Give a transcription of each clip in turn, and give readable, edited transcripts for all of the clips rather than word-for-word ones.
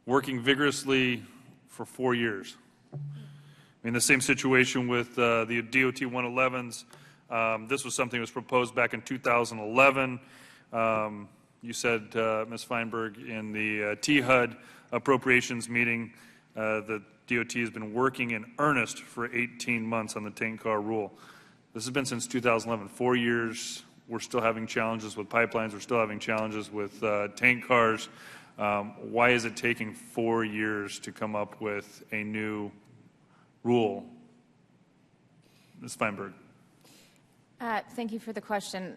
working vigorously for 4 years. I mean, the same situation with the DOT 111s. This was something that was proposed back in 2011. You said, Ms. Feinberg, in the THUD appropriations meeting, the DOT has been working in earnest for 18 months on the tank car rule. This has been since 2011, 4 years. We're still having challenges with pipelines. We're still having challenges with tank cars. Why is it taking 4 years to come up with a new rule? Ms. Feinberg. Thank you for the question.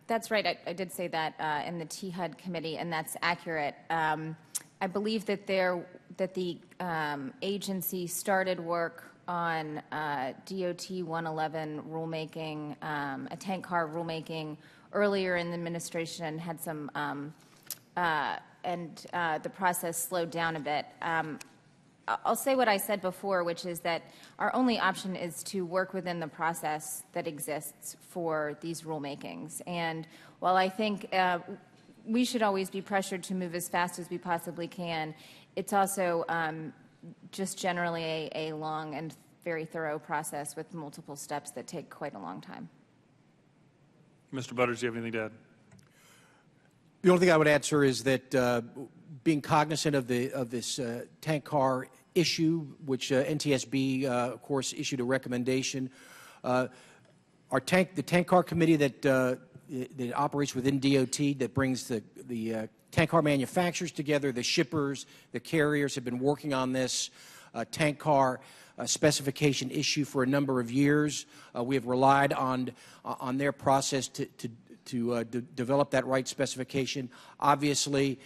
That's right. I did say that in the THUD committee, and that's accurate. I believe that the agency started work on DOT 111 rulemaking, a tank car rulemaking earlier in the administration, and had some, the process slowed down a bit. I'll say what I said before, which is that our only option is to work within the process that exists for these rulemakings. And while I think we should always be pressured to move as fast as we possibly can, it's also just generally a long and very thorough process with multiple steps that take quite a long time. Mr. Butters, do you have anything to add? The only thing I would add, sir, is that being cognizant of this tank car issue, which NTSB, of course, issued a recommendation, the tank car committee that operates within DOT, that brings the tank car manufacturers together, the shippers, the carriers, have been working on this tank car specification issue for a number of years. We have relied on their process to develop that right specification. Obviously,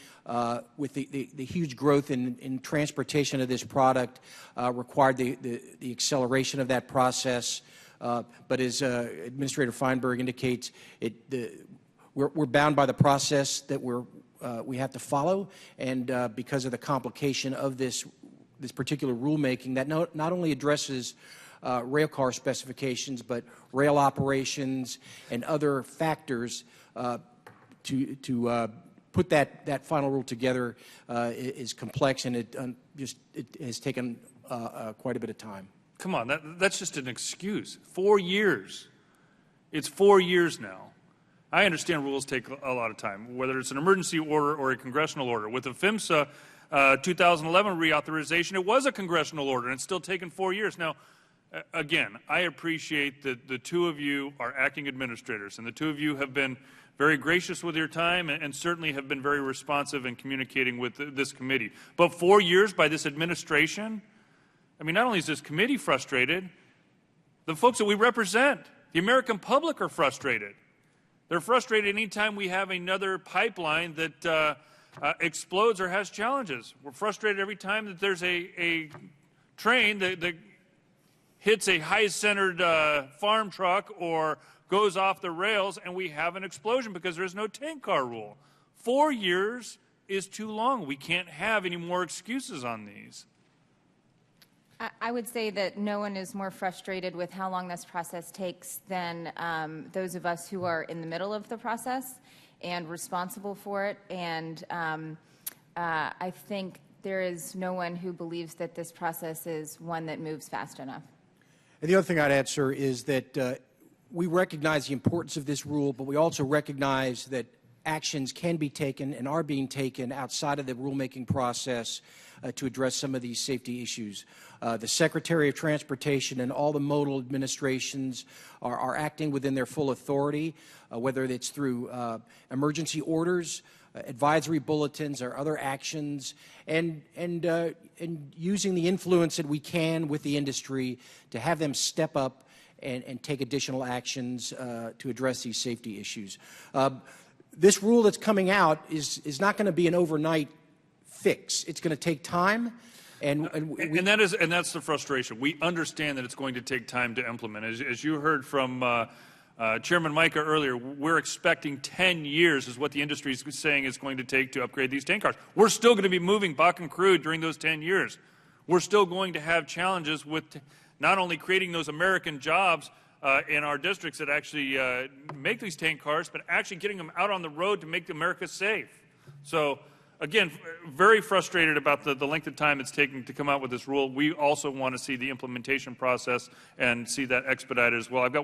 with the huge growth in transportation of this product, required the acceleration of that process. But as Administrator Feinberg indicates, we're bound by the process that we have to follow, and because of the complication of this particular rulemaking that not only addresses rail car specifications, but rail operations and other factors to put that final rule together is complex, and it has taken quite a bit of time. Come on, that's just an excuse. 4 years. It's 4 years now. I understand rules take a lot of time, whether it's an emergency order or a congressional order. With the FHMSA 2011 reauthorization, it was a congressional order, and it's still taken 4 years. Now, again, I appreciate that the two of you are acting administrators, and the two of you have been very gracious with your time and certainly have been very responsive in communicating with this committee. But 4 years by this administration? I mean, not only is this committee frustrated, the folks that we represent, the American public, are frustrated. They're frustrated anytime we have another pipeline that explodes or has challenges. We're frustrated every time that there's a train that hits a high-centered farm truck or goes off the rails and we have an explosion because there's no tank car rule. 4 years is too long. We can't have any more excuses on these. I would say that no one is more frustrated with how long this process takes than those of us who are in the middle of the process and responsible for it. And I think there is no one who believes that this process is one that moves fast enough. And the other thing I'd add, sir, is that we recognize the importance of this rule, but we also recognize that actions can be taken and are being taken outside of the rulemaking process to address some of these safety issues. The Secretary of Transportation and all the modal administrations are acting within their full authority, whether it's through emergency orders, advisory bulletins, or other actions, and using the influence that we can with the industry to have them step up and take additional actions to address these safety issues. This rule that's coming out is not going to be an overnight fix. It's going to take time. And that's the frustration. We understand that it's going to take time to implement. As you heard from Chairman Micah earlier, we're expecting 10 years is what the industry is saying is going to take to upgrade these tank cars. We're still going to be moving Bakken crude during those 10 years. We're still going to have challenges with not only creating those American jobs in our districts that actually make these tank cars, but actually getting them out on the road to make America safe. So again, very frustrated about the length of time it's taking to come out with this rule. We also want to see the implementation process and see that expedited as well. I've got